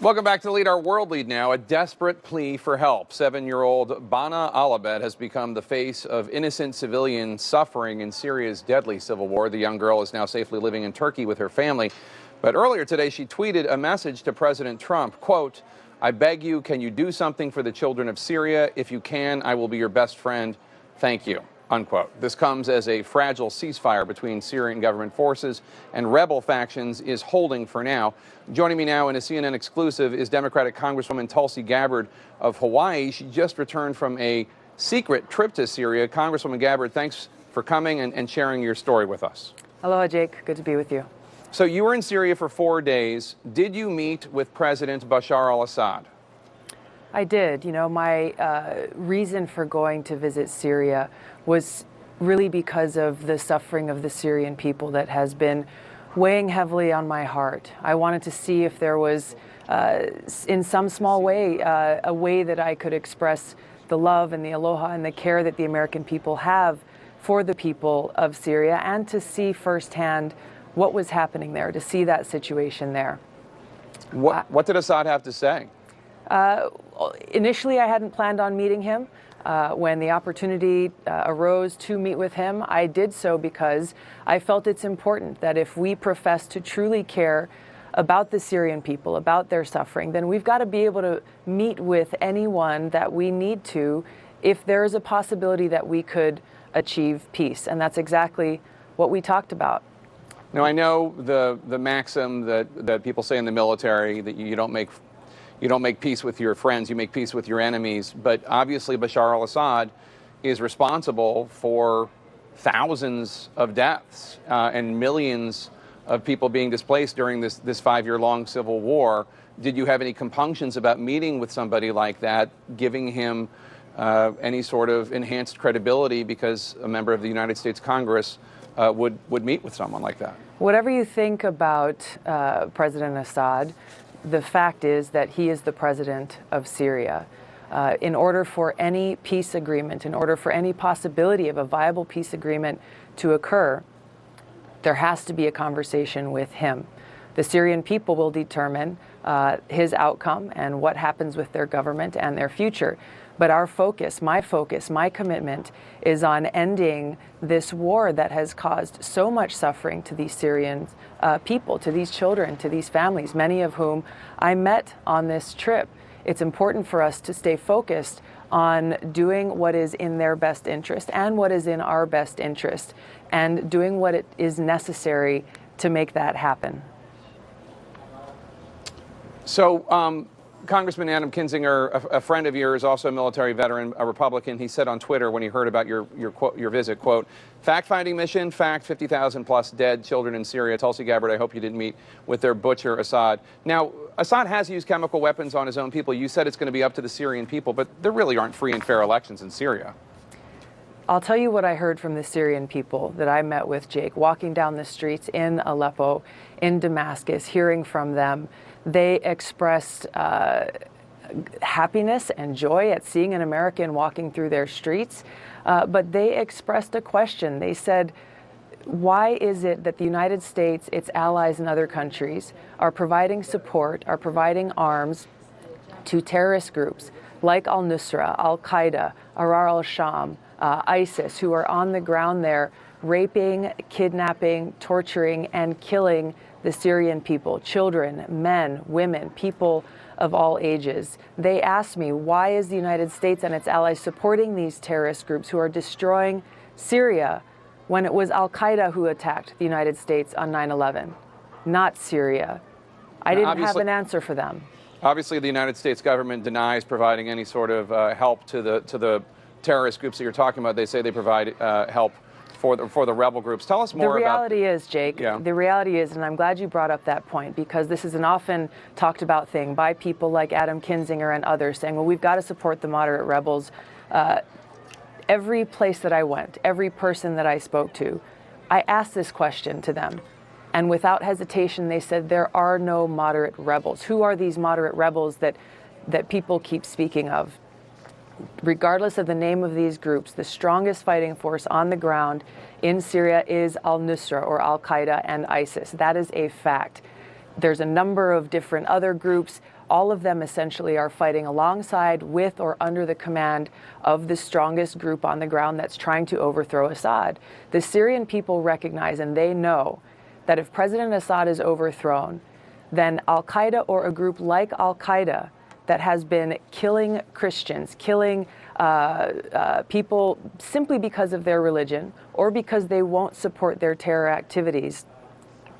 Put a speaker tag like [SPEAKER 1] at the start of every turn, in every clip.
[SPEAKER 1] Welcome back to Lead, our world lead now. A desperate plea for help. 7-year-old Bana Alabed has become the face of innocent civilian suffering in Syria's deadly civil war. The young girl is now safely living in Turkey with her family. But earlier today, she tweeted a message to President Trump, quote, "I beg you, can you do something for the children of Syria? If you can, I will be your best friend. Thank you," unquote. This comes as a fragile ceasefire between Syrian government forces and rebel factions is holding for now. Joining me now in a CNN exclusive is Democratic Congresswoman Tulsi Gabbard of Hawaii. She just returned from a secret trip to Syria. Congresswoman Gabbard, thanks for coming and sharing your story with us.
[SPEAKER 2] Aloha, Jake. Good to be with you.
[SPEAKER 1] So you were in Syria for 4 days. Did you meet with President Bashar al-Assad?
[SPEAKER 2] I did. You know, my reason for going to visit Syria was really because of the suffering of the Syrian people that has been weighing heavily on my heart. I wanted to see if there was, in some small way, a way that I could express the love and the aloha and the care that the American people have for the people of Syria, and to see firsthand what was happening there, to see that situation there.
[SPEAKER 1] What did Assad have to say?
[SPEAKER 2] Initially, I hadn't planned on meeting him. When the opportunity arose to meet with him, I did so because I felt it's important that if we profess to truly care about the Syrian people, about their suffering, then we've got to be able to meet with anyone that we need to if there is a possibility that we could achieve peace. And that's exactly what we talked about.
[SPEAKER 1] Now, I know the maxim that people say in the military that you don't make peace with your friends, you make peace with your enemies. But obviously Bashar al-Assad is responsible for thousands of deaths and millions of people being displaced during this 5-year-long civil war. Did you have any compunctions about meeting with somebody like that, giving him any sort of enhanced credibility because a member of the United States Congress would meet with someone like that?
[SPEAKER 2] Whatever you think about President Assad, the fact is that he is the president of Syria. In order for any peace agreement, in order for any possibility of a viable peace agreement to occur, there has to be a conversation with him. The Syrian people will determine his outcome and what happens with their government and their future. But our focus, my commitment is on ending this war that has caused so much suffering to these Syrian people, to these children, to these families, many of whom I met on this trip. It's important for us to stay focused on doing what is in their best interest and what is in our best interest, and doing what it is necessary to make that happen.
[SPEAKER 1] So, Congressman Adam Kinzinger, a friend of yours, also a military veteran, a Republican, he said on Twitter when he heard about your visit, quote, "Fact-finding mission, fact, 50,000 plus dead children in Syria. Tulsi Gabbard, I hope you didn't meet with their butcher, Assad." Now, Assad has used chemical weapons on his own people. You said it's going to be up to the Syrian people, but there really aren't free and fair elections in Syria.
[SPEAKER 2] I'll tell you what I heard from the Syrian people that I met with, Jake, walking down the streets in Aleppo, in Damascus, hearing from them. They expressed happiness and joy at seeing an American walking through their streets, but they expressed a question. They said, why is it that the United States, its allies and other countries are providing support, are providing arms to terrorist groups like al-Nusra, al-Qaeda, Arar al-Sham, ISIS, who are on the ground there raping, kidnapping, torturing, and killing the Syrian people, children, men, women, people of all ages. They asked me, why is the United States and its allies supporting these terrorist groups who are destroying Syria when it was al-Qaeda who attacked the United States on 9/11, not Syria? I didn't have an answer for them.
[SPEAKER 1] Obviously, the United States government denies providing any sort of help to the terrorist groups that you're talking about. They say they provide help for the rebel groups. Tell us more about...
[SPEAKER 2] The reality is, Jake, the reality is, and I'm glad you brought up that point, because this is an often talked about thing by people like Adam Kinzinger and others saying, well, we've got to support the moderate rebels. Every place that I went, every person that I spoke to, I asked this question to them. And without hesitation, they said, there are no moderate rebels. Who are these moderate rebels that people keep speaking of? Regardless of the name of these groups, the strongest fighting force on the ground in Syria is al-Nusra or al-Qaeda and ISIS. That is a fact. There's a number of different other groups. all of them essentially are fighting alongside, with, or under the command of the strongest group on the ground that's trying to overthrow Assad. The Syrian people recognize and they know that if President Assad is overthrown, then al-Qaeda, or a group like al-Qaeda that has been killing Christians, killing people simply because of their religion or because they won't support their terror activities,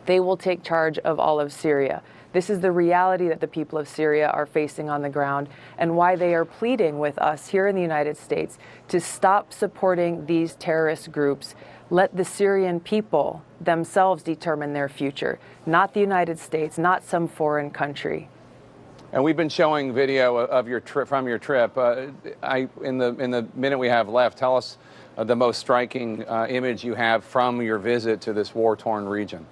[SPEAKER 2] they will take charge of all of Syria. This is the reality that the people of Syria are facing on the ground, and why they are pleading with us here in the United States to stop supporting these terrorist groups. Let the Syrian people themselves determine their future, not the United States, not some foreign country.
[SPEAKER 1] And we've been showing video of your trip, from your trip. In the minute we have left, tell us the most striking image you have from your visit to this war-torn region.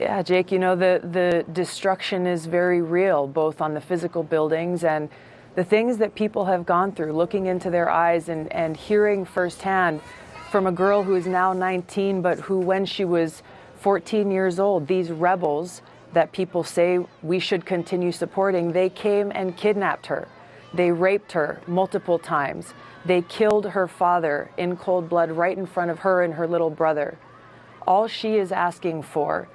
[SPEAKER 2] Yeah, Jake, you know, the destruction is very real, both on the physical buildings and the things that people have gone through, looking into their eyes and hearing firsthand from a girl who is now 19, but who, when she was 14 years old, these rebels that people say we should continue supporting, they came and kidnapped her. They raped her multiple times. They killed her father in cold blood right in front of her and her little brother. All she is asking for,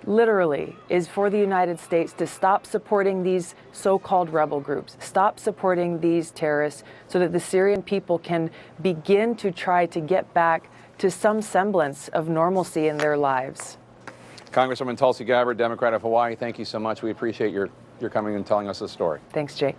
[SPEAKER 2] literally, is for the United States to stop supporting these so-called rebel groups, stop supporting these terrorists, so that the Syrian people can begin to try to get back to some semblance of normalcy in their lives.
[SPEAKER 1] Congresswoman Tulsi Gabbard, Democrat of Hawaii, thank you so much. We appreciate your coming and telling us this story.
[SPEAKER 2] Thanks, Jake.